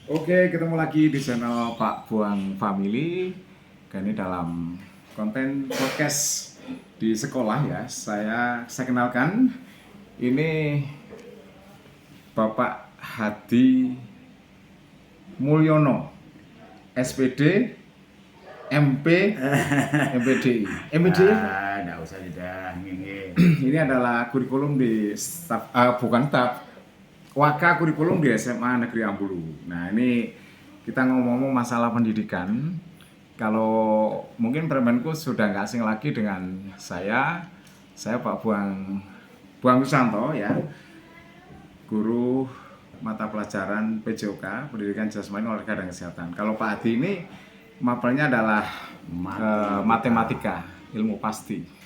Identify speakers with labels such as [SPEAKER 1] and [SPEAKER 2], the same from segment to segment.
[SPEAKER 1] Oke, ketemu lagi di channel Pak Buang Family. Ini dalam konten podcast di sekolah ya. Saya kenalkan, ini Bapak Hadi Mulyono, SPD, MP, MPDI. MPDI
[SPEAKER 2] Nggak usah sudah ngingin.
[SPEAKER 1] ini adalah kurikulum di staf, bukan staf, Waka kurikulum di SMA Negeri Ambulu. Nah, ini kita ngomong-ngomong masalah pendidikan. Kalau mungkin Permenku sudah nggak asing lagi dengan saya Pak Buang Wisanto ya, guru mata pelajaran PJOK, Pendidikan Jasmani Olahraga dan Kesehatan. Kalau Pak Hadi ini mapelnya adalah matematika, ilmu pasti.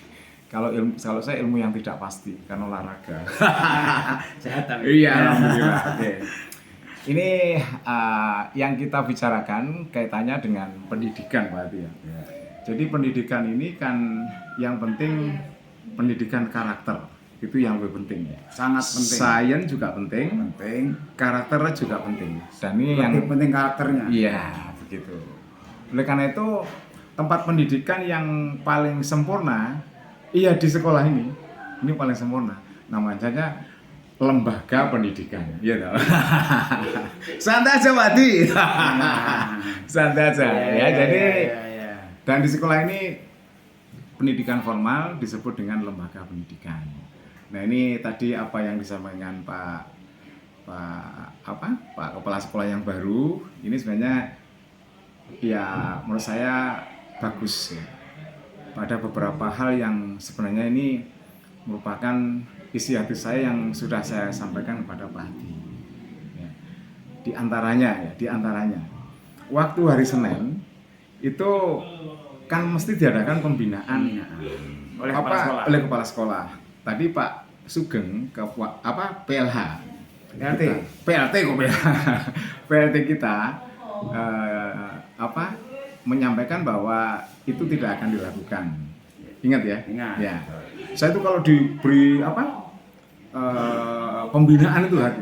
[SPEAKER 1] Kalau saya ilmu yang tidak pasti, kan olahraga.
[SPEAKER 2] Kesehatan.
[SPEAKER 1] Iya, alhamdulillah. Oke. Ini yang kita bicarakan kaitannya dengan pendidikan, Pak Hadi ya. Jadi pendidikan ini kan yang penting pendidikan karakter. Itu yang lebih penting ya.
[SPEAKER 2] Sangat penting.
[SPEAKER 1] Sains juga penting, karakter juga penting. Dan ini yang
[SPEAKER 2] penting karakternya.
[SPEAKER 1] iya, begitu. Oleh karena itu tempat pendidikan yang paling sempurna iya di sekolah ini paling sempurna. Namanya saja lembaga pendidikan. Iya toh. Santai aja, Pak Hadi. Santai aja ya. Jadi dan di sekolah ini pendidikan formal disebut dengan lembaga pendidikan. Nah, ini tadi apa yang disampaikan Pak Kepala Sekolah yang baru ini sebenarnya ya menurut saya bagus ya. Pada beberapa hal yang sebenarnya ini merupakan isi hati saya yang sudah saya sampaikan kepada Pak Hadi. Ya. Di antaranya waktu hari Senin itu kan mesti diadakan pembinaan oleh kepala sekolah. Tadi Pak Sugeng ke PLH PLT kita menyampaikan bahwa itu tidak akan dilakukan. Ingat ya?
[SPEAKER 2] Ingat.
[SPEAKER 1] Ya. Saya itu kalau diberi pembinaan itu hati.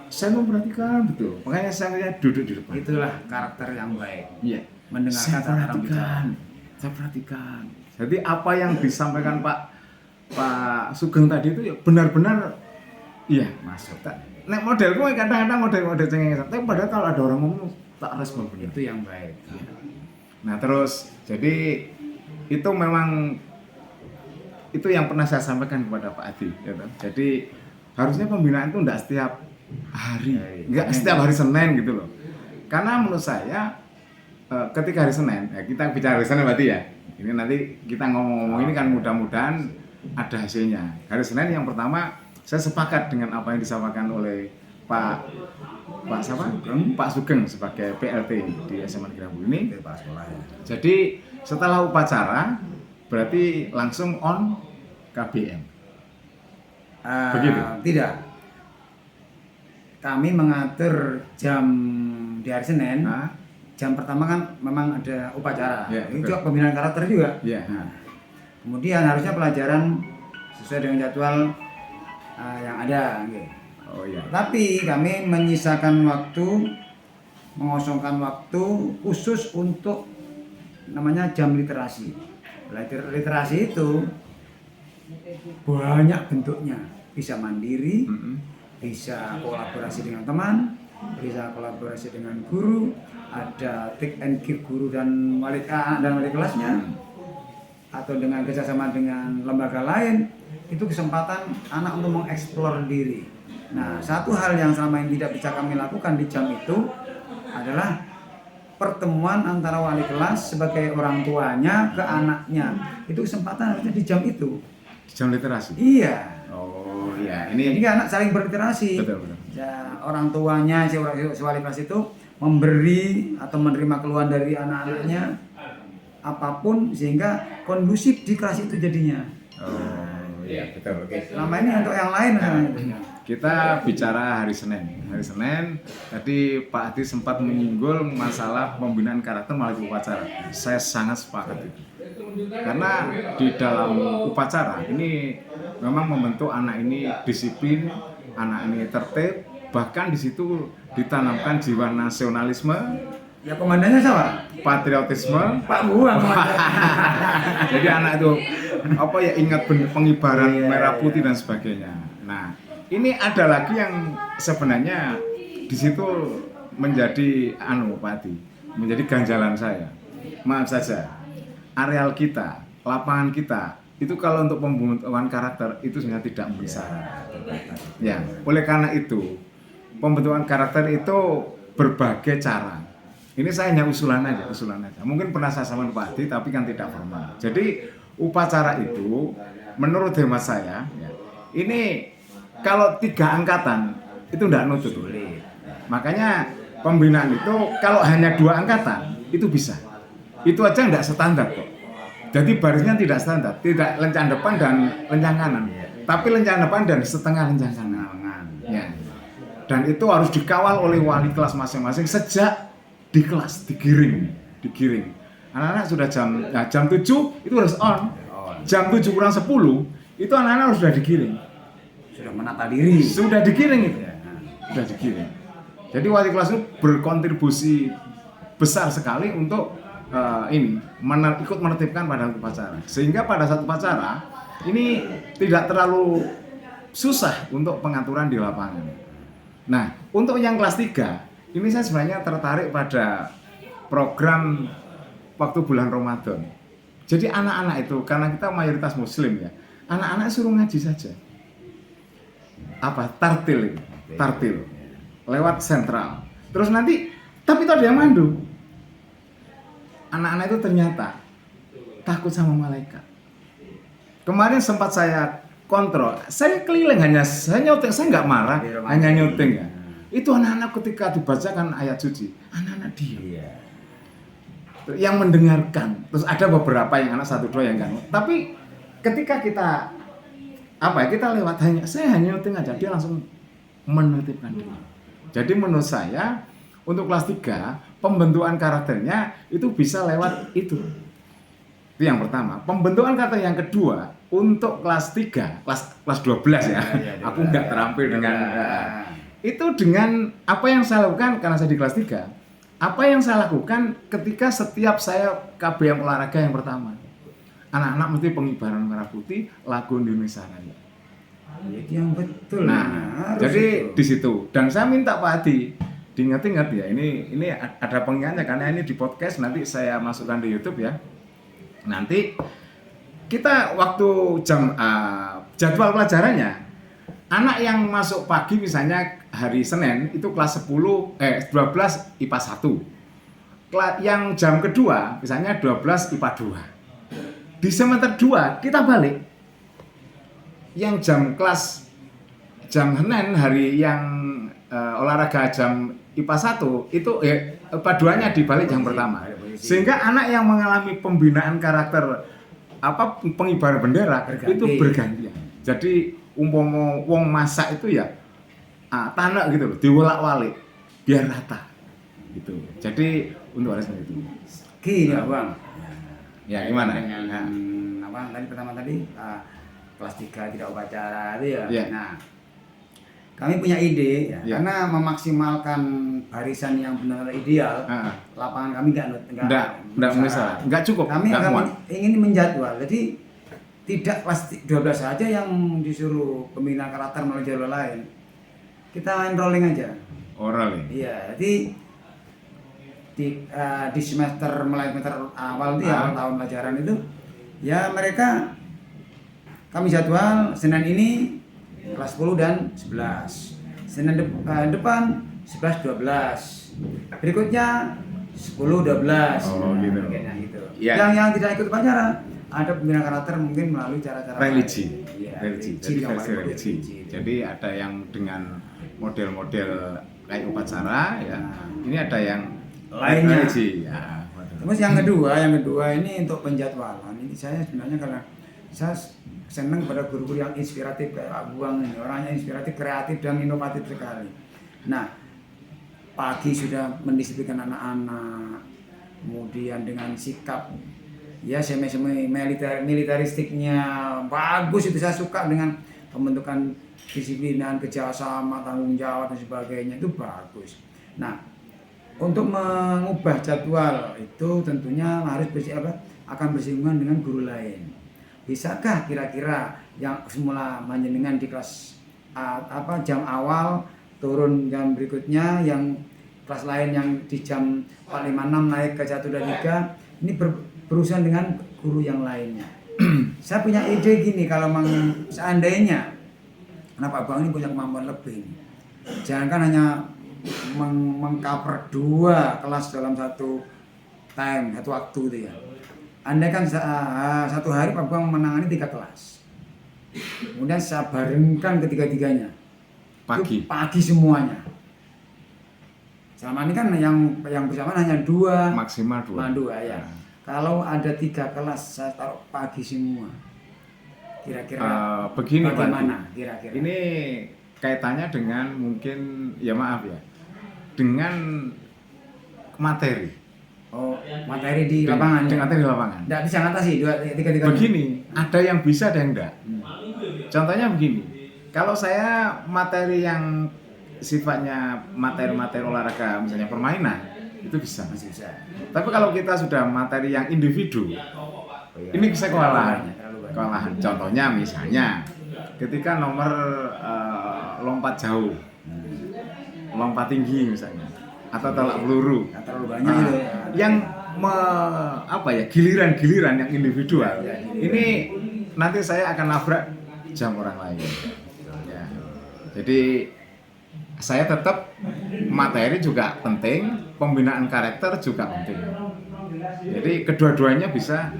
[SPEAKER 1] Saya memperhatikan betul. Makanya saya duduk di depan.
[SPEAKER 2] Itulah karakter yang baik.
[SPEAKER 1] Iya.
[SPEAKER 2] Mendengarkan orang bicara.
[SPEAKER 1] Saya perhatikan. Jadi apa yang disampaikan Pak Sugeng tadi itu ya benar-benar iya masuk. Nek modelku kadang-kadang model cengeng. Tapi padahal kalau ada orang ngomong tak respon benar.
[SPEAKER 2] Itu yang baik.
[SPEAKER 1] Ya. Nah terus jadi itu memang itu yang pernah saya sampaikan kepada Pak Hadi. Ya, jadi harusnya pembinaan itu enggak setiap hari, enggak setiap hari Senin gitu loh. Karena menurut saya ketika hari Senin, ya kita bicara hari Senin berarti ya. Ini nanti kita ngomong-ngomong ini kan mudah-mudahan ada hasilnya. Hari Senin yang pertama saya sepakat dengan apa yang disampaikan oleh Pak Sugeng sebagai PLT di SMA Negeri Ambulu ini.
[SPEAKER 2] Kepala sekolah ya.
[SPEAKER 1] Jadi setelah upacara berarti langsung on KBM. Begitu?
[SPEAKER 2] Tidak. Kami mengatur jam di hari Senin. Jam pertama kan memang ada upacara.
[SPEAKER 1] Ya,
[SPEAKER 2] Ini juga pembinaan karakter juga.
[SPEAKER 1] Ya.
[SPEAKER 2] Nah, kemudian harusnya pelajaran sesuai dengan jadwal yang ada. Okay.
[SPEAKER 1] Oh iya.
[SPEAKER 2] Tapi kami menyisakan waktu, mengosongkan waktu khusus untuk namanya jam literasi. Literasi itu banyak bentuknya, bisa mandiri, bisa kolaborasi dengan teman, bisa kolaborasi dengan guru, ada take and give guru dan wali kelasnya, atau dengan kerjasama dengan lembaga lain. Itu kesempatan anak untuk mengeksplor diri. Nah, satu hal yang selama ini tidak bisa kami lakukan di jam itu adalah pertemuan antara wali kelas sebagai orang tuanya ke anaknya. Itu kesempatan harusnya di jam itu.
[SPEAKER 1] Di jam literasi.
[SPEAKER 2] Iya.
[SPEAKER 1] Oh iya, ini
[SPEAKER 2] Jadi anak saling berliterasi.
[SPEAKER 1] betul.
[SPEAKER 2] Ya, orang tuanya si wali kelas itu memberi atau menerima keluhan dari anak-anaknya apapun sehingga kondusif di kelas itu jadinya.
[SPEAKER 1] Oh iya, betul. Oke.
[SPEAKER 2] Selama ini untuk yang lain
[SPEAKER 1] Kita bicara hari Senin. Hari Senin tadi Pak Hadi sempat menyinggung masalah pembinaan karakter melalui upacara. Saya sangat sepakat itu. Karena di dalam upacara ini memang membentuk anak ini disiplin, anak ini tertib, bahkan di situ ditanamkan jiwa nasionalisme,
[SPEAKER 2] Ya komandannya siapa?
[SPEAKER 1] patriotisme.
[SPEAKER 2] Pak Buang.
[SPEAKER 1] Jadi anak itu apa ya, ingat pengibaran
[SPEAKER 2] Iya,
[SPEAKER 1] merah putih
[SPEAKER 2] iya.
[SPEAKER 1] dan sebagainya. Nah, ini ada lagi yang sebenarnya di situ menjadi Pak Adi, menjadi ganjalan saya. Maaf saja, areal kita, lapangan kita itu kalau untuk pembentukan karakter itu sebenarnya tidak memenuhi syarat. Ya, oleh karena itu pembentukan karakter itu berbagai cara. Ini saya hanya usulan aja. Mungkin pernah saya sampaikan Pak Adi, tapi kan tidak formal. Jadi upacara itu, menurut hemat saya, ya, ini kalau 3 angkatan itu tidak nutut. Makanya pembinaan itu kalau hanya 2 angkatan itu bisa. Itu aja tidak standar kok. Jadi barisnya tidak standar, tidak lencang depan dan lencang kanan, tapi lencang depan dan setengah lencang kanan. Ya. Dan itu harus dikawal oleh wali kelas masing-masing sejak di kelas, digiring. Anak-anak sudah jam 7 itu harus on. Jam 7 kurang 10 itu anak-anak sudah digiring.
[SPEAKER 2] Sudah menata diri.
[SPEAKER 1] Sudah digiring itu. Sudah digiring. Jadi wali kelas itu berkontribusi besar sekali untuk ikut menertibkan pada upacara. Sehingga pada saat upacara ini tidak terlalu susah untuk pengaturan di lapangan. Nah, untuk yang kelas 3 ini saya sebenarnya tertarik pada program waktu bulan Ramadan. Jadi anak-anak itu, karena kita mayoritas muslim ya, anak-anak suruh ngaji saja. Tartil. Lewat sentral. Terus nanti, tapi itu ada yang mandu. Anak-anak itu ternyata takut sama malaikat. Kemarin sempat saya kontrol, saya keliling saya nyuting, saya nggak marah, hanya nyuting ya. Itu anak-anak ketika dibacakan ayat suci, anak-anak diam. Yang mendengarkan, terus ada beberapa yang anak 1-2 yang kan. Tapi ketika kita lewat saya hanya nyuting aja, dia langsung menertibkan diri. Jadi menurut saya untuk kelas 3 pembentukan karakternya itu bisa lewat itu. Itu yang pertama. Pembentukan karakter yang kedua untuk kelas 3, kelas 12 ya. Aku nggak terampil dengan itu dengan apa yang saya lakukan karena saya di kelas 3. Apa yang saya lakukan ketika setiap saya KBM olahraga yang pertama. Anak-anak mesti pengibaran merah putih, lagu Indonesia Raya.
[SPEAKER 2] Itu yang betul.
[SPEAKER 1] Nah, jadi di situ. Dan saya minta Pak Adi diingat-ingat ya. Ini ada pengingatnya karena ini di podcast, nanti saya masukkan di YouTube ya. Nanti kita waktu jadwal pelajarannya, anak yang masuk pagi misalnya hari Senin itu kelas 12 IPA 1. Yang jam kedua misalnya 12 IPA 2. Di semester 2 kita balik. Yang jam Senin hari yang olahraga jam IPA 1 itu IPA 2-nya dibalik jam pertama. Sehingga anak yang mengalami pembinaan karakter pengibaran bendera itu bergantian. Jadi umpama wong masak itu ya tanah gitu loh, diwolak-walik biar rata gitu. Jadi untuk harus itu.
[SPEAKER 2] Gini Bang.
[SPEAKER 1] Ya gimana?
[SPEAKER 2] Tadi pertama kelas 3 tidak upacara itu ya.
[SPEAKER 1] Ya.
[SPEAKER 2] Nah, kami punya ide ya. Karena memaksimalkan barisan yang benar-benar ideal. Lapangan kami
[SPEAKER 1] nggak cukup.
[SPEAKER 2] Kami ingin menjadwal. Jadi tidak kelas 12 saja yang disuruh pembinaan karakter melalui jalur lain. Kita main rolling aja.
[SPEAKER 1] Rolling.
[SPEAKER 2] Iya, jadi di semester mulai semester awal itu ya, tahun pelajaran itu ya mereka kami jadwal Senin ini kelas 10 dan 11. Senin depan 11 12. Berikutnya 10 12.
[SPEAKER 1] Gitu.
[SPEAKER 2] Gitu.
[SPEAKER 1] Ya.
[SPEAKER 2] Yang tidak ikut upacara ada pembinaan karakter mungkin melalui cara-cara
[SPEAKER 1] religi.
[SPEAKER 2] Ya,
[SPEAKER 1] religi. Jadi versi religi. Jadi ada yang dengan model-model kayak upacara ya. Ini ada yang
[SPEAKER 2] lainnya.
[SPEAKER 1] Religi. Ya.
[SPEAKER 2] Terus yang kedua ini untuk penjadwalan. Ini saya sebenarnya karena saya senang pada guru-guru yang inspiratif kayak Pak Buang ini, orangnya inspiratif, kreatif dan inovatif sekali. Nah, pagi sudah mendisiplinkan anak-anak, kemudian dengan sikap ya semi militeristiknya bagus, itu saya suka dengan pembentukan kedisiplinan, kerjasama, tanggung jawab dan sebagainya itu bagus. Nah, untuk mengubah jadwal itu tentunya harus akan bersinggungan dengan guru lain. Bisakah kira-kira yang semula panjenengan di kelas jam awal turun jam berikutnya, yang kelas lain yang di jam 4.56 naik ke 123, ini berurusan dengan guru yang lainnya. Saya punya ide gini, kalau seandainya Pak Bang ini punya kemampuan lebih, jangan kan hanya mengcover 2 kelas dalam satu waktu itu ya. Andai kan satu hari Pak Bang menangani 3 kelas, kemudian saya barengkan ketiga-tiganya pagi semuanya. Selama ini kan yang bersamaan hanya 2,
[SPEAKER 1] maksimal 2
[SPEAKER 2] ya. Kalau ada 3 kelas saya taruh pagi semua, kira-kira
[SPEAKER 1] begini
[SPEAKER 2] bagaimana
[SPEAKER 1] Pak,
[SPEAKER 2] kira-kira?
[SPEAKER 1] ini kaitannya dengan mungkin ya maaf ya, dengan materi.
[SPEAKER 2] Oh, materi di lapangan.
[SPEAKER 1] Dengan materi di lapangan.
[SPEAKER 2] Tidak bisa ngatasi 3-3.
[SPEAKER 1] Begini, ada yang bisa, ada yang enggak. Contohnya begini, kalau saya materi yang sifatnya materi-materi olahraga, misalnya permainan, itu bisa.
[SPEAKER 2] Masih bisa.
[SPEAKER 1] Tapi kalau kita sudah materi yang individu, ini bisa kewalahan. Contohnya misalnya, ketika nomor lompat jauh, lompat tinggi misalnya, atau tolak peluru,
[SPEAKER 2] terlalu banyak itu.
[SPEAKER 1] Yang giliran-giliran yang individual, ini nanti saya akan nabrak jam orang lain. Ya. Jadi saya tetap materi juga penting, pembinaan karakter juga penting. Jadi kedua-duanya bisa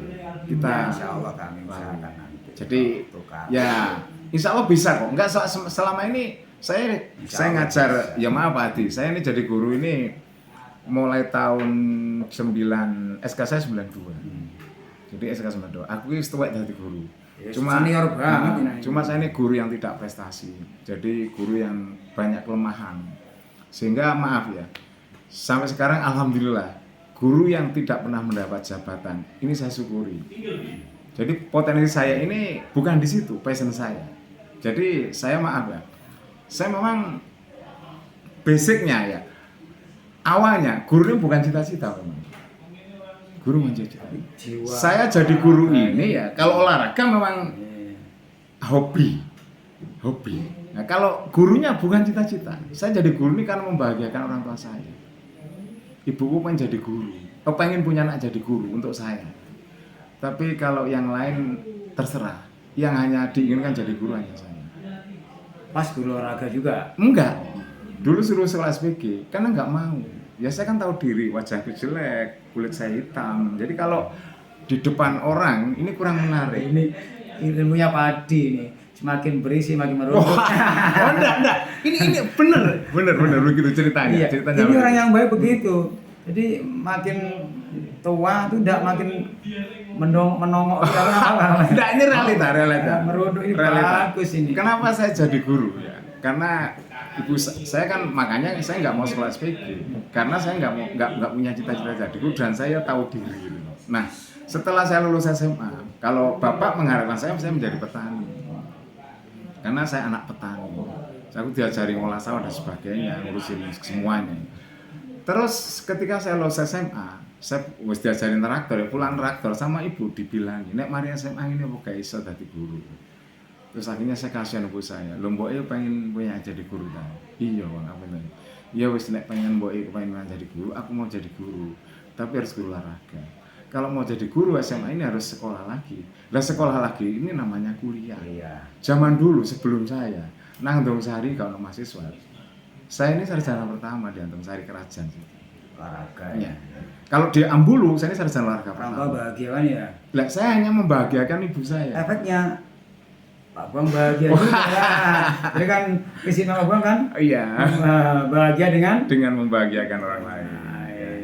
[SPEAKER 1] kita.
[SPEAKER 2] Insya Allah kami usahakan nanti.
[SPEAKER 1] Jadi ya Insya Allah bisa kok. Enggak selama ini saya ngajar, ya maaf Pak Adi, saya ini jadi guru ini mulai tahun 9, SK saya 92. Jadi SK 92. Aku ini setuwek jadi guru. Cuma
[SPEAKER 2] senior banget.
[SPEAKER 1] Cuma saya ini guru yang tidak prestasi. Jadi guru yang banyak kelemahan. Sehingga maaf ya, sampai sekarang alhamdulillah guru yang tidak pernah mendapat jabatan ini saya syukuri. Jadi potensi saya ini bukan di situ, passion saya. Jadi saya maaf ya, saya memang basicnya ya, awalnya guru ini bukan cita-cita memang. Guru menjadi jiwa. Saya jadi guru ini ya, kalau olahraga memang hobi. Nah kalau gurunya bukan cita-cita, saya jadi guru ini karena membahagiakan orang tua saya. Ibuku pengen jadi guru, pengen punya anak jadi guru untuk saya. Tapi kalau yang lain terserah, yang hanya diinginkan jadi guru hanya saya.
[SPEAKER 2] Pas guru olahraga juga?
[SPEAKER 1] Enggak, dulu suruh sekolah SPG, karena nggak mau. Ya saya kan tahu diri, wajahku jelek, kulit saya hitam. Jadi kalau di depan orang ini kurang menarik.
[SPEAKER 2] Ini ilmunya padi ini, semakin berisi makin merunduk.
[SPEAKER 1] Oh enggak. Ini bener begitu ceritanya.
[SPEAKER 2] Iya. Ini orang yang baik begitu. Jadi makin tua itu udah makin menongok.
[SPEAKER 1] Enggak, ini realita.
[SPEAKER 2] Merunduk ini bagus ini.
[SPEAKER 1] Kenapa saya jadi guru ya? Karena ibu saya kan, makanya saya nggak mau sekolah SPG karena saya nggak punya cita-cita jadi guru dan saya tahu diri. Nah setelah saya lulus SMA, kalau bapak mengharapkan saya menjadi petani karena saya anak petani. Saya diajari ngolah sawah dan sebagainya, ngurusin semuanya. Terus ketika saya lulus SMA, saya harus diajarin traktor, ya pulang traktor sama ibu dibilangin, nek mari SMA ini kok gak iso dadi guru. Terus akhirnya saya kasihan ibu saya, lho mbok pengen punya jadi guru ta. Iya Bang, apa ini? Iya wis nek pengen mbok pengen jadi guru, aku mau jadi guru. Tapi harus guru olahraga. Kalau mau jadi guru SMA ini harus sekolah lagi. Lah sekolah lagi ini namanya kuliah.
[SPEAKER 2] Iya.
[SPEAKER 1] Zaman dulu sebelum saya nang Andongsari kalau mahasiswa. Saya ini sarjana pertama di Andongsari Kerajaan.
[SPEAKER 2] Olahraga
[SPEAKER 1] ya. Kalau di Ambulu saya ini sarjana olahraga pertama.
[SPEAKER 2] Orang bahagia kan ya?
[SPEAKER 1] Lah saya hanya membahagiakan ibu saya.
[SPEAKER 2] Efeknya Pak Bang bahagia juga ya. Jadi kan visi Pak Bang kan?
[SPEAKER 1] Iya.
[SPEAKER 2] Bahagia dengan
[SPEAKER 1] membahagiakan orang lain.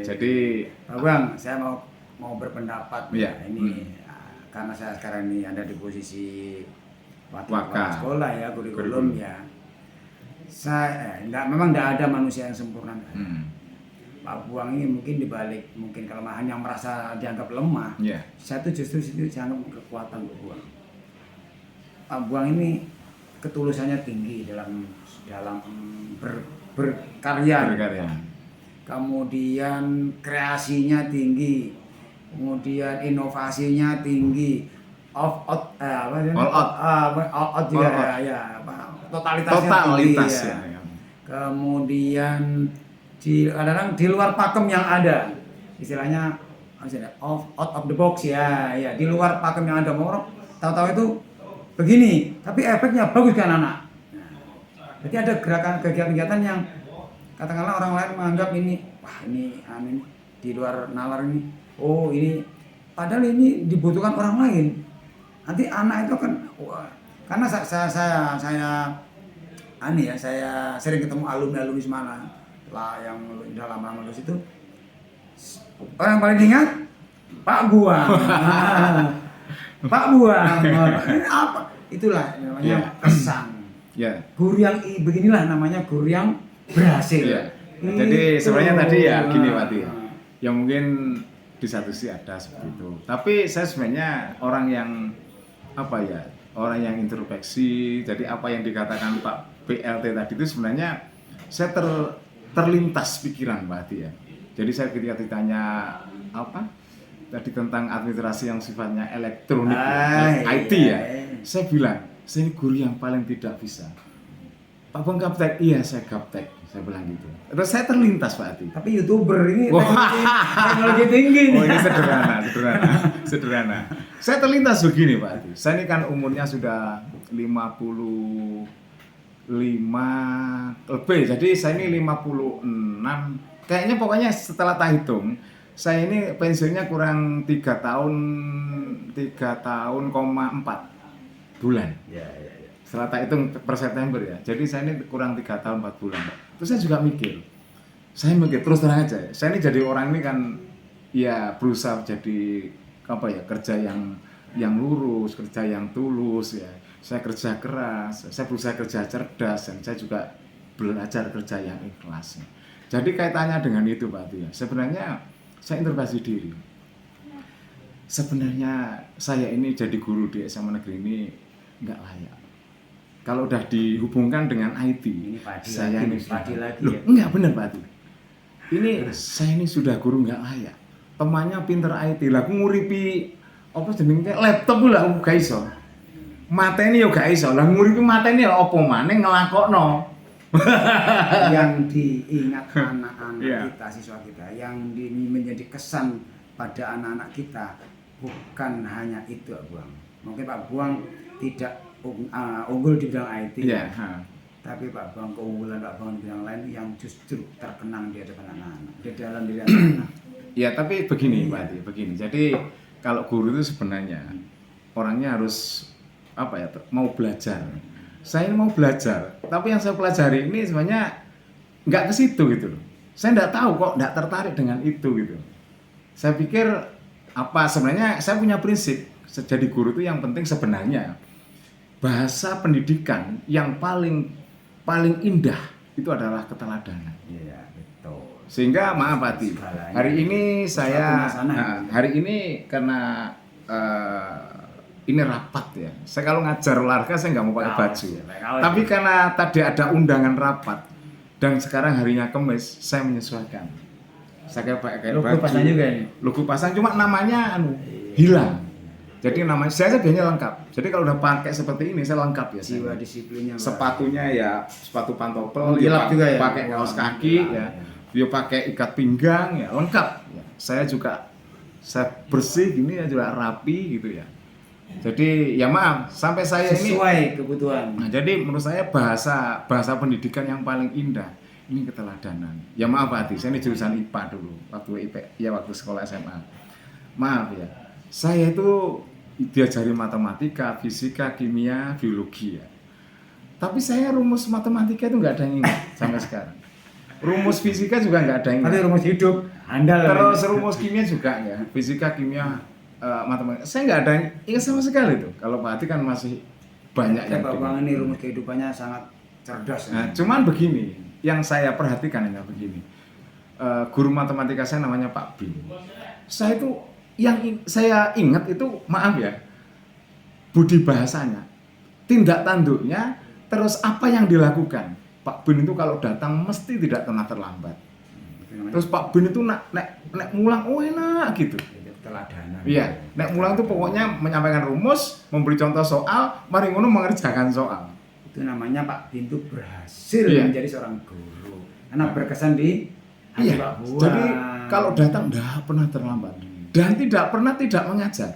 [SPEAKER 1] Jadi
[SPEAKER 2] Pak Bang, saya mau berpendapat
[SPEAKER 1] ya.
[SPEAKER 2] Ini karena saya sekarang ini ada di posisi
[SPEAKER 1] Waka
[SPEAKER 2] sekolah ya, kurikulum ya. Saya memang tidak ada manusia yang sempurna. Pak Buang ini mungkin dibalik mungkin kelemahan yang merasa dianggap lemah. Saya tuh justru situ dianggap kekuatan Pak Buang. Pak Buang ini ketulusannya tinggi dalam dalam berkarya. Kemudian kreasinya tinggi, kemudian inovasinya tinggi, all out juga ya, totalitasnya tinggi ya. Kemudian kadang-kadang di luar pakem yang ada, istilahnya out of the box ya, di luar pakem yang ada, mau orang tahu-tahu itu begini, tapi efeknya bagus kan anak. Jadi ada gerakan kegiatan-kegiatan yang katakanlah orang lain menganggap ini, wah ini di luar nalar ini, oh ini, padahal ini dibutuhkan orang lain. Nanti anak itu kan, karena saya sering ketemu alumni mana lah yang dalam lulus itu, orang paling ingat Pak Buang. Pak Buang, apa? Itulah namanya kesan. Guru yang beginilah namanya guru yang berhasil.
[SPEAKER 1] Jadi sebenarnya tadi ya gini Pak ya. Ya mungkin di satu sisi ada seperti itu. Tapi saya sebenarnya orang yang orang yang introspeksi. Jadi apa yang dikatakan Pak PLT tadi itu sebenarnya saya terlintas pikiran Pak Adi ya. Jadi saya ketika ditanya tadi tentang administrasi yang sifatnya elektronik, IT ya, saya bilang saya ini guru yang paling tidak bisa. Pak Bang gaptek, iya saya gaptek, saya bilang gitu. Terus saya terlintas Pak Adi.
[SPEAKER 2] Tapi YouTuber ini teknologi tinggi nih.
[SPEAKER 1] Oh ini sederhana. Saya terlintas begini Pak Adi. Saya ini kan umurnya sudah 55 lebih, jadi saya ini 56. Kayaknya pokoknya setelah tak hitung, saya ini pensiunnya kurang 3 tahun 3,4 bulan. Setelah tak hitung per September ya. Jadi saya ini kurang 3 tahun 4 bulan. Terus saya juga mikir terus terang aja. Saya ini jadi orang ini kan ya berusaha jadi kerja yang lurus, kerja yang tulus ya. Saya kerja keras, saya berusaha kerja cerdas, dan saya juga belajar kerja yang ikhlas. Jadi kaitannya dengan itu Pak Tia. Sebenarnya saya introspeksi diri. Sebenarnya saya ini jadi guru di SMA negeri ini nggak layak. Kalau udah dihubungkan dengan IT, saya ini
[SPEAKER 2] lagi.
[SPEAKER 1] Enggak benar Pak Ati. Ini saya ini sudah guru nggak layak. Temannya pinter IT, lah aku nguripi laptop lah aku gak iso. Mateni yo gak iso. Lah nguripi mateni ya apa maneh ngelakokno.
[SPEAKER 2] Yang diingat anak-anak kita, siswa kita, yang menjadi kesan pada anak-anak kita bukan hanya itu Pak Buang. Mungkin Pak Buang tidak unggul di bidang IT, tapi Pak Buang keunggulan Pak Buang di bidang lain yang justru terkenang di hadapan anak-anak, di dalam diri anak-anak.
[SPEAKER 1] Ya tapi begini Pak Adi, begini. Jadi kalau guru itu sebenarnya orangnya harus mau belajar. Saya mau belajar, tapi yang saya pelajari ini sebenarnya nggak ke situ gitu loh. Saya nggak tahu kok, nggak tertarik dengan itu gitu. Saya pikir sebenarnya saya punya prinsip jadi guru itu yang penting sebenarnya bahasa pendidikan yang paling indah itu adalah keteladanan.
[SPEAKER 2] Iya betul.
[SPEAKER 1] Sehingga maaf Ati, hari ini karena ini rapat ya. Saya kalau ngajar olahraga saya nggak mau pakai baju. Tapi karena tadi ada undangan rapat dan sekarang harinya Kamis, saya menyesuaikan. Saya pakai
[SPEAKER 2] logo
[SPEAKER 1] baju.
[SPEAKER 2] Pasang juga ini.
[SPEAKER 1] Logo pasang cuma namanya hilang. Jadi namanya saya biasanya lengkap. Jadi kalau udah pakai seperti ini saya lengkap ya.
[SPEAKER 2] Jiwa disiplinnya.
[SPEAKER 1] Sepatunya ya sepatu pantopel,
[SPEAKER 2] juga ya.
[SPEAKER 1] Pakai kaos kaki ya. Dia pakai ikat pinggang ya, lengkap. Ya. Saya bersih gini ya juga rapi gitu ya. Jadi ya maaf sampai saya
[SPEAKER 2] sesuai kebutuhan.
[SPEAKER 1] Nah, jadi menurut saya bahasa pendidikan yang paling indah ini keteladanan. Ya maaf Pak Adi, saya ini jurusan IPA dulu waktu sekolah SMA. Maaf ya, saya itu diajari matematika, fisika, kimia, biologi ya. Tapi saya rumus matematika itu nggak ada yang ingat sampai sekarang. Rumus fisika juga nggak ada yang ingat.
[SPEAKER 2] Tapi rumus hidup handal.
[SPEAKER 1] Terus rumus kimia juga ya, fisika, kimia, matematika. Saya nggak ada yang ingat sama sekali tuh. Kalau Pak Adi kan masih banyak yang.
[SPEAKER 2] Pak Bang ini rumus kehidupannya sangat cerdas.
[SPEAKER 1] Nah, cuman begini, yang saya perhatikan hanya begini. Guru matematika saya namanya Pak Bin. Saya itu yang saya ingat itu maaf ya, budi bahasanya, tindak tanduknya Terus apa yang dilakukan? Pak Bin itu kalau datang mesti tidak pernah terlambat. Terus Pak Bin itu nek mulang enak gitu.
[SPEAKER 2] Teladanan.
[SPEAKER 1] Iya, nek mulang itu pokoknya menyampaikan rumus, memberi contoh soal, mari ngono mengerjakan soal.
[SPEAKER 2] Itu namanya Pak Bin itu berhasil
[SPEAKER 1] Iya.
[SPEAKER 2] menjadi seorang guru. Karena berkesan di hati
[SPEAKER 1] Iya.
[SPEAKER 2] Pak Buan.
[SPEAKER 1] Jadi kalau datang tidak pernah terlambat dan tidak pernah tidak mengajar.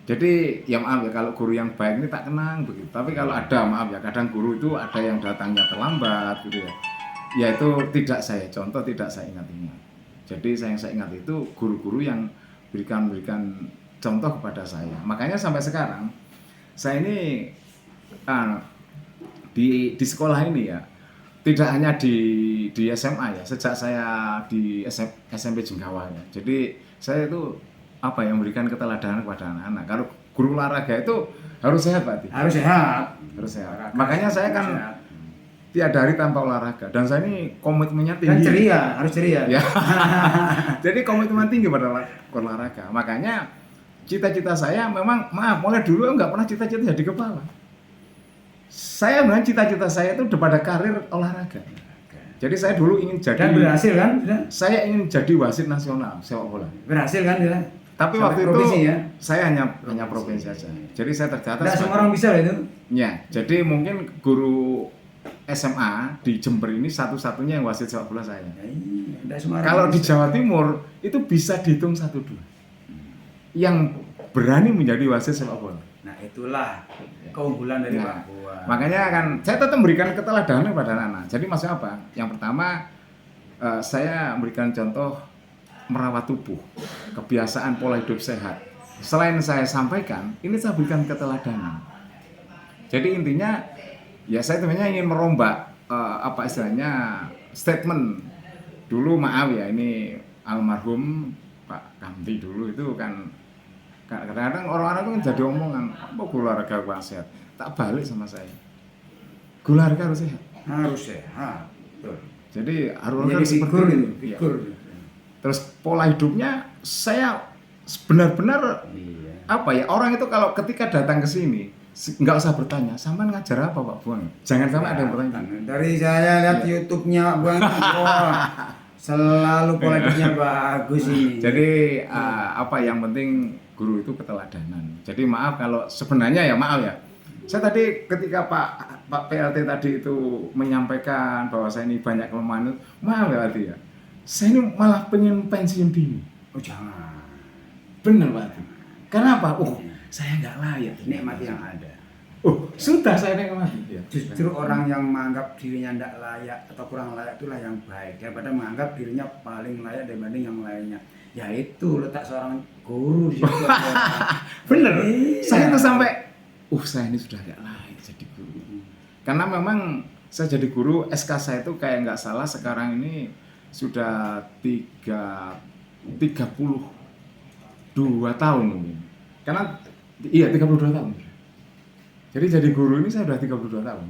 [SPEAKER 1] Jadi ya maaf ya kalau guru yang baik ini tak kenang begitu. Tapi kalau ada maaf ya kadang guru itu ada yang datangnya terlambat gitu ya. Ya itu tidak saya contoh, tidak saya ingat-ingat. Jadi saya ingat itu guru-guru yang berikan contoh kepada saya. Makanya sampai sekarang saya ini di sekolah ini ya tidak hanya di SMA ya. Sejak saya di SMP Jenggawa ya. Jadi saya itu apa yang memberikan keteladanan kepada anak-anak. Kalau guru olahraga itu harus sehat Pak.
[SPEAKER 2] Harus sehat.
[SPEAKER 1] Harus sehat.
[SPEAKER 2] Olahraga
[SPEAKER 1] Makanya saya kan
[SPEAKER 2] sehat.
[SPEAKER 1] tiada hari tanpa olahraga dan saya ini komitmennya
[SPEAKER 2] Dan
[SPEAKER 1] tinggi.
[SPEAKER 2] ceria, harus ceria.
[SPEAKER 1] Ya. Jadi komitmen tinggi pada olahraga. Makanya cita-cita saya memang maaf mulai dulu nggak pernah cita-cita jadi kepala. Saya memang cita-cita saya itu pada karir olahraga. Jadi saya dulu ingin jadi.
[SPEAKER 2] Dan berhasil kan? Sudah?
[SPEAKER 1] Saya ingin jadi wasit nasional sepak bola.
[SPEAKER 2] Berhasil kan ya?
[SPEAKER 1] Tapi
[SPEAKER 2] Sampai
[SPEAKER 1] waktu
[SPEAKER 2] provinsi,
[SPEAKER 1] itu
[SPEAKER 2] ya?
[SPEAKER 1] saya hanya provinsi saja. Jadi saya tercatat.
[SPEAKER 2] Tidak semua orang bisa itu.
[SPEAKER 1] Ya, jadi mungkin guru SMA di Jember ini satu-satunya yang wasit sepak bola saya.
[SPEAKER 2] Ya, iya, tidak semua orang
[SPEAKER 1] Kalau di
[SPEAKER 2] bisa.
[SPEAKER 1] Jawa Timur itu bisa dihitung 1-2 yang berani menjadi wasit sepak bola.
[SPEAKER 2] Nah itulah keunggulan dari
[SPEAKER 1] Nah,
[SPEAKER 2] Pak Buan.
[SPEAKER 1] makanya kan saya tetap memberikan keteladanan kepada anak-anak. Jadi maksudnya apa? Yang pertama saya memberikan contoh merawat tubuh, kebiasaan pola hidup sehat. Selain saya sampaikan, ini saya berikan keteladanan. Jadi intinya ya saya sebenarnya ingin merombak apa istilahnya statement dulu maaf ya ini almarhum Pak Kamti dulu itu kan kadang-kadang orang-orang itu kan jadi omongan apa gula olahraga kurang sehat, tak balik sama saya gula olahraga harus sehat,
[SPEAKER 2] Harus sehat. Betul.
[SPEAKER 1] jadi harus
[SPEAKER 2] Jadi figur
[SPEAKER 1] seperti
[SPEAKER 2] itu,
[SPEAKER 1] itu. Iya.
[SPEAKER 2] figur.
[SPEAKER 1] Terus pola hidupnya saya benar-benar
[SPEAKER 2] Iya.
[SPEAKER 1] apa ya orang itu kalau ketika datang ke sini nggak usah bertanya, sampean ngajar apa Pak Buang? Jangan sampai ada yang bertanya.
[SPEAKER 2] Dari saya lihat YouTube-nya Pak Buan, wah, selalu pola hidupnya bagus ini.
[SPEAKER 1] Jadi apa yang penting guru itu keteladanan. Jadi maaf kalau sebenarnya ya maaf ya. Saya tadi ketika Pak PLT tadi itu menyampaikan bahwa saya ini banyak kelemahan itu, maaf ya Ati ya. Saya ini malah pengen pensiun dini.
[SPEAKER 2] Oh jangan.
[SPEAKER 1] Benar Pak Ati. Kenapa? Saya nggak layak.
[SPEAKER 2] Nikmati yang ada.
[SPEAKER 1] Sudah saya nikmati. Ya.
[SPEAKER 2] Justru orang yang menganggap dirinya tidak layak atau kurang layak itulah yang baik daripada menganggap dirinya paling layak dibanding yang lainnya. Ya itu letak seorang guru di situ.
[SPEAKER 1] Bener.
[SPEAKER 2] Iya.
[SPEAKER 1] Saya tuh sampai saya ini sudah nggak layak jadi guru. Karena memang saya jadi guru SK saya itu kayak nggak salah sekarang ini sudah 32 tahun mungkin. Karena iya 32 tahun. Jadi guru ini saya sudah 32 tahun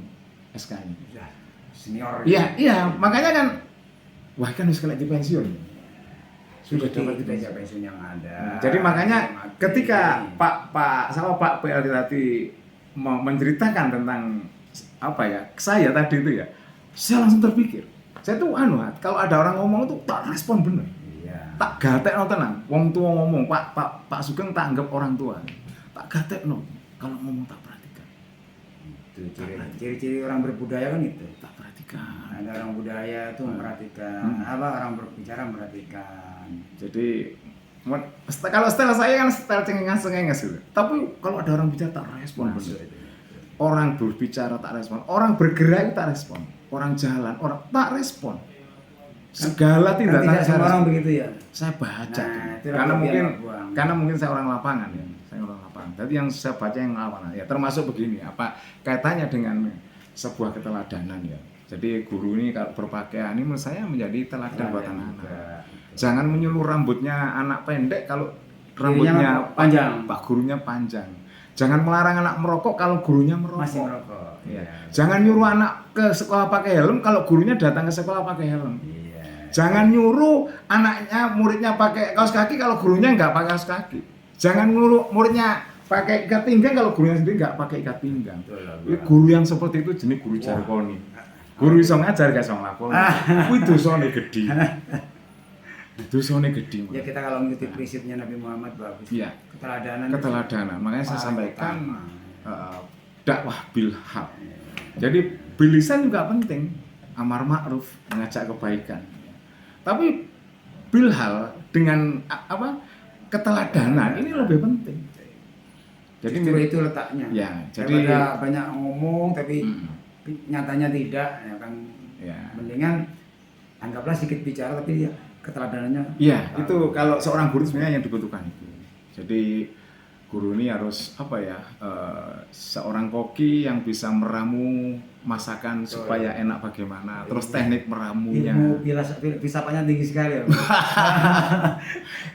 [SPEAKER 1] SK-nya.
[SPEAKER 2] Sudah senior.
[SPEAKER 1] Iya, makanya kan wah kan harus kelak di pensiun. Sudah
[SPEAKER 2] Jadi
[SPEAKER 1] dapat di
[SPEAKER 2] kita
[SPEAKER 1] pensiun.
[SPEAKER 2] pensiun yang ada.
[SPEAKER 1] Jadi makanya
[SPEAKER 2] Nikmati.
[SPEAKER 1] ketika Pak PLT tadi menceritakan tentang apa ya saya tadi itu ya, saya langsung terpikir. Saya tuh kalau ada orang ngomong tuh tak respon bener.
[SPEAKER 2] Iya.
[SPEAKER 1] Tak gatekno tenan. Wong tua ngomong, Pak Sugeng tak anggap orang tua. Tak gatekno. Kalau ngomong tak perhatikan.
[SPEAKER 2] Itu ciri-ciri orang berbudaya kan itu.
[SPEAKER 1] Tak perhatikan.
[SPEAKER 2] Ada orang budaya itu memperhatikan, orang berbicara memperhatikan.
[SPEAKER 1] Jadi kalau style saya kan style cengenges gitu. Tapi kalau ada orang bicara tak respon
[SPEAKER 2] Masuk
[SPEAKER 1] bener.
[SPEAKER 2] itu.
[SPEAKER 1] Orang berbicara tak respon, orang bergerak tak respon, orang jalan, orang tak respon. Segala
[SPEAKER 2] Kan
[SPEAKER 1] tindakan
[SPEAKER 2] tidak semua orang begitu ya.
[SPEAKER 1] saya baca
[SPEAKER 2] Nah,
[SPEAKER 1] tuh.
[SPEAKER 2] itulah
[SPEAKER 1] karena
[SPEAKER 2] kelebihan
[SPEAKER 1] mungkin saya orang lapangan ya, saya orang lapangan. Jadi yang saya baca yang lapangan ya termasuk begini, apa kaitannya dengan sebuah keteladanan ya. Jadi guru ini kalau berpakaian ini menurut saya menjadi teladan buat anak-anak. Jangan menyuluh rambutnya anak pendek kalau rambutnya
[SPEAKER 2] panjang.
[SPEAKER 1] Pak gurunya panjang. Jangan melarang anak merokok kalau gurunya merokok.
[SPEAKER 2] Masih merokok.
[SPEAKER 1] Ya. Jangan nyuruh anak ke sekolah pakai helm kalau gurunya datang ke sekolah pakai helm.
[SPEAKER 2] Iya.
[SPEAKER 1] Jangan nyuruh anaknya muridnya pakai kaos kaki kalau gurunya nggak pakai kaos kaki. Jangan nyuruh muridnya pakai ikat pinggang, kalau gurunya sendiri nggak pakai ikat pinggang. Guru yang seperti itu jenis guru jargoni. Guru iso ngajar gak iso nglakoni. Kuwi dosane gedhi. Dosane gedhi.
[SPEAKER 2] Ya kita kalau mengikuti prinsipnya Nabi Muhammad bagus.
[SPEAKER 1] Iya.
[SPEAKER 2] Keteladanan.
[SPEAKER 1] Makanya saya sampaikan
[SPEAKER 2] utama.
[SPEAKER 1] dakwah bil haq. Jadi bilisan juga penting, amar ma'ruf, mengajak kebaikan. Tapi bil hal dengan keteladanan ini lebih penting. Jadi
[SPEAKER 2] itu letaknya.
[SPEAKER 1] Ya,
[SPEAKER 2] daripada banyak ngomong tapi nyatanya tidak, ya kan.
[SPEAKER 1] Ya.
[SPEAKER 2] Mendingan anggaplah sedikit bicara tapi ya keteladanannya.
[SPEAKER 1] Iya, itu kalau seorang guru sebenarnya yang dibutuhkan itu. Jadi guru ini harus seorang koki yang bisa meramu masakan supaya enak bagaimana, terus teknik meramunya.
[SPEAKER 2] Ilmu filsafatnya tinggi sekali ya.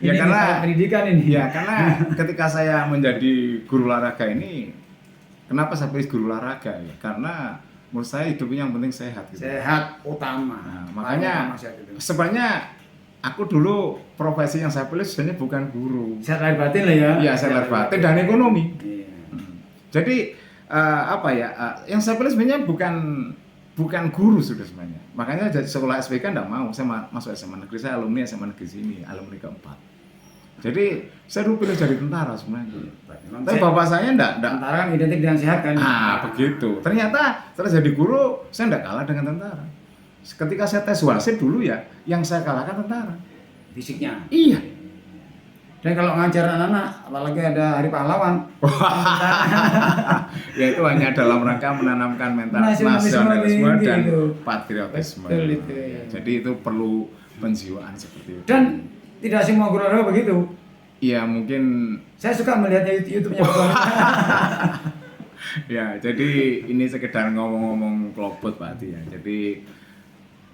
[SPEAKER 1] Ya karena
[SPEAKER 2] pendidikan ini.
[SPEAKER 1] Ya karena ketika saya menjadi guru olahraga ini, kenapa saya pilih guru olahraga ya? Karena menurut saya hidupnya yang penting sehat. Gitu.
[SPEAKER 2] Sehat utama.
[SPEAKER 1] Nah, makanya sebenarnya aku dulu profesi yang saya pilih sebenarnya bukan guru.
[SPEAKER 2] Sehat lahir batin lah ya.
[SPEAKER 1] Iya, sehat lahir batin dan ekonomi.
[SPEAKER 2] Iya.
[SPEAKER 1] Jadi yang saya pilih sebenarnya bukan guru sudah sebenarnya. Makanya jadi sekolah SPK enggak mau, saya masuk SMA negeri, saya alumni SMA negeri sini, alumni keempat. Jadi saya dulu pilih jadi tentara sebenarnya. Tapi bapak saya enggak.
[SPEAKER 2] Tentara kan identik dengan sehat kan.
[SPEAKER 1] Begitu. Ternyata setelah jadi guru, saya enggak kalah dengan tentara. Ketika saya tes wasit dulu ya, yang saya kalahkan tentara.
[SPEAKER 2] Fisiknya.
[SPEAKER 1] Iya.
[SPEAKER 2] Dan kalau ngajar anak-anak, apalagi ada hari pahlawan.
[SPEAKER 1] Ya itu hanya dalam rangka menanamkan mental nasionalisme dan patriotisme.
[SPEAKER 2] Betul itu. Ya.
[SPEAKER 1] Jadi itu perlu penjiwaan seperti itu.
[SPEAKER 2] Dan tidak semua guru olahraga begitu.
[SPEAKER 1] Iya mungkin.
[SPEAKER 2] Saya suka melihatnya YouTube-nya.
[SPEAKER 1] Ya jadi ini sekedar ngomong-ngomong klobot Pak Ati ya. Jadi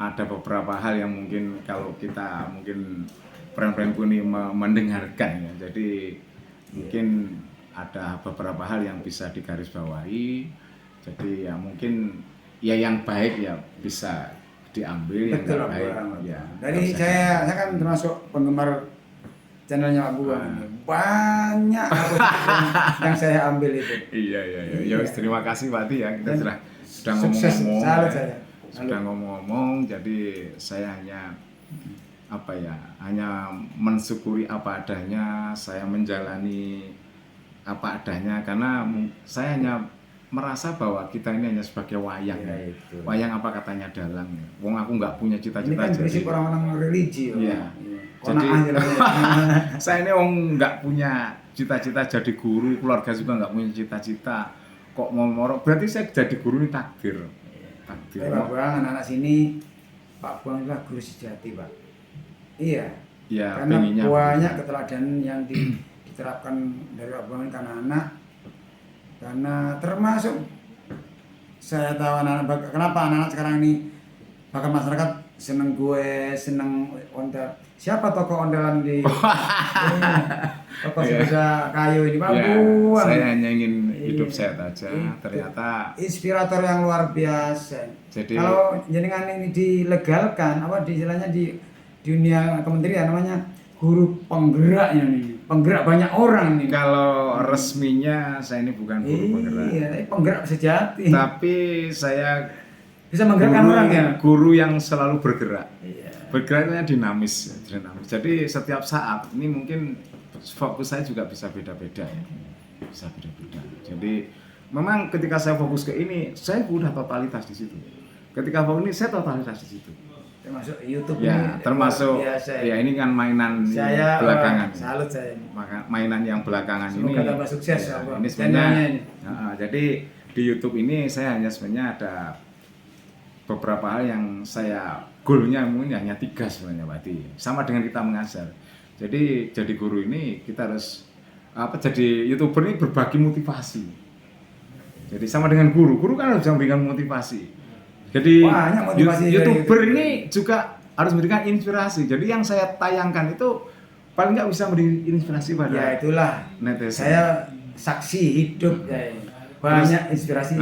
[SPEAKER 1] ada beberapa hal yang mungkin kalau kita mungkin friend-friendku ini mendengarkan ya. Jadi mungkin ada beberapa hal yang bisa digarisbawahi. Jadi ya mungkin ya yang baik ya bisa diambil, yang tidak baik ya.
[SPEAKER 2] Dari saya kan termasuk penggemar channelnya Pak Buang ini. Banyak yang saya ambil itu.
[SPEAKER 1] Iya. Ya terima kasih Pak Ati ya. Kita sudah ngomong-ngomong. Sudah ngomong-ngomong, jadi saya hanya hanya mensyukuri apa adanya, saya menjalani apa adanya karena saya hanya merasa bahwa kita ini hanya sebagai wayang. Ya, wayang apa katanya dalang. Wong aku nggak punya cita-cita.
[SPEAKER 2] Ini kan prinsip orang-orang religi.
[SPEAKER 1] Iya. Jadi saya ini wong nggak punya cita-cita jadi guru, keluarga juga nggak punya cita-cita. Kok mau berarti saya jadi guru ini takdir.
[SPEAKER 2] Pak Buang, anak-anak sini, Pak Buang adalah guru sejati, Pak. Iya. Ya, karena banyak keteladanan yang diterapkan dari Pak Buang karena anak. Karena termasuk saya tahu anak-anak, kenapa anak-anak sekarang ini bahkan masyarakat seneng gue, seneng ondel. Siapa tokoh ondelan di tokoh sepeda kayu ini Pak Buang?
[SPEAKER 1] Saya hanya ingin hidup sehat aja. Ternyata
[SPEAKER 2] inspirator yang luar biasa.
[SPEAKER 1] Jadi
[SPEAKER 2] kalau jenengan ini dilegalkan, istilahnya di dunia kementerian namanya guru penggeraknya nih, penggerak banyak orang nih.
[SPEAKER 1] Kalau resminya saya ini bukan guru penggerak. Iya,
[SPEAKER 2] penggerak sejati.
[SPEAKER 1] Tapi saya
[SPEAKER 2] bisa menggerakkan orang ya.
[SPEAKER 1] Guru yang selalu bergerak.
[SPEAKER 2] Iya.
[SPEAKER 1] Bergeraknya dinamis. Jadi setiap saat ini mungkin fokus saya juga bisa beda-beda ya. Bisa beda-beda. Jadi memang ketika saya fokus ke ini, saya udah totalitas di situ. Ketika fokus ini saya totalitas di situ.
[SPEAKER 2] Termasuk YouTube
[SPEAKER 1] ya,
[SPEAKER 2] ini
[SPEAKER 1] termasuk ya ini kan mainan saya, belakangan.
[SPEAKER 2] Salut saya ini.
[SPEAKER 1] Mainan yang belakangan
[SPEAKER 2] semoga
[SPEAKER 1] ini.
[SPEAKER 2] Semoga tambah sukses
[SPEAKER 1] ya, ini sebenarnya. Jadi di YouTube ini saya hanya sebenarnya ada beberapa hal yang saya goalnya mungkin hanya 3 sebenarnya Pak Ati. Sama dengan kita mengajar. Jadi guru ini kita harus jadi YouTuber ini berbagi motivasi. Jadi sama dengan guru kan harus memberikan motivasi. Jadi YouTuber ini juga harus memberikan inspirasi. Jadi yang saya tayangkan itu paling nggak bisa memberi inspirasi pada
[SPEAKER 2] ya itulah netizen. Saya saksi hidup ya. Banyak inspirasi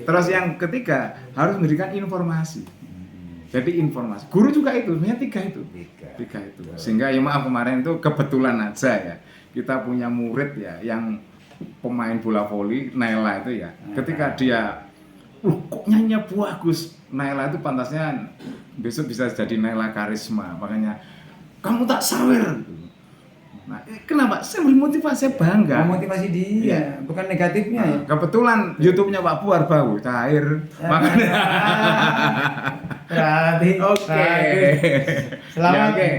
[SPEAKER 1] terus yang ketiga harus memberikan informasi. Jadi informasi. Guru juga itu, sebenarnya 3 itu. 3 itu. Sehingga ya maaf kemarin itu kebetulan aja ya. Kita punya murid ya yang pemain bola voli Naila itu ya, ketika dia kok nyanyinya bagus, Naila itu pantasnya besok bisa jadi Naila Karisma, makanya kamu tak sawer gitu. Nah, kenapa? Saya memotivasi, saya bangga.
[SPEAKER 2] Memotivasi dia, bukan negatifnya ya.
[SPEAKER 1] Kebetulan YouTube-nya Pak Buar bau cair, makanya.
[SPEAKER 2] Berarti
[SPEAKER 1] Oke.
[SPEAKER 2] bagus. Selamat.
[SPEAKER 1] Ya, oke.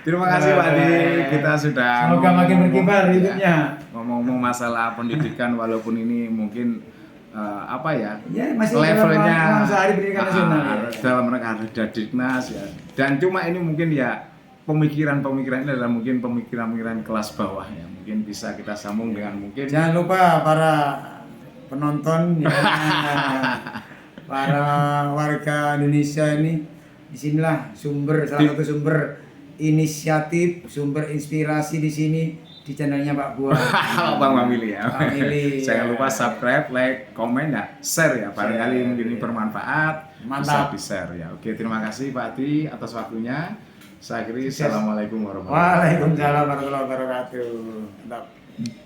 [SPEAKER 1] Terima kasih Pak Di, kita sudah
[SPEAKER 2] Semoga makin berkibar hidupnya.
[SPEAKER 1] Ngomong-ngomong masalah pendidikan, walaupun ini mungkin apa ya?
[SPEAKER 2] Ya, masih
[SPEAKER 1] levelnya
[SPEAKER 2] dalam sehari pendidikan nasional. Ya.
[SPEAKER 1] Dalam rangka ada Diknas ya. Dan cuma ini mungkin ya pemikiran-pemikiran ini adalah mungkin pemikiran-pemikiran kelas bawah ya. Mungkin bisa kita sambung dengan mungkin
[SPEAKER 2] Jangan lupa para penonton ya, para warga Indonesia ini, disinilah salah satu sumber inisiatif, sumber inspirasi di sini di channelnya Pak Buar.
[SPEAKER 1] Bang Family ya.
[SPEAKER 2] Family,
[SPEAKER 1] Jangan
[SPEAKER 2] ya.
[SPEAKER 1] lupa subscribe, like, komen ya, share ya. Barangkali mungkin ini bermanfaat,
[SPEAKER 2] Mantap.
[SPEAKER 1] bisa di-share ya. Oke, terima kasih Pak Adi atas waktunya. Saya akhiri.
[SPEAKER 2] Sukses.
[SPEAKER 1] Assalamualaikum warahmatullahi wabarakatuh.
[SPEAKER 2] Waalaikumsalam warahmatullahi wabarakatuh. Mantap.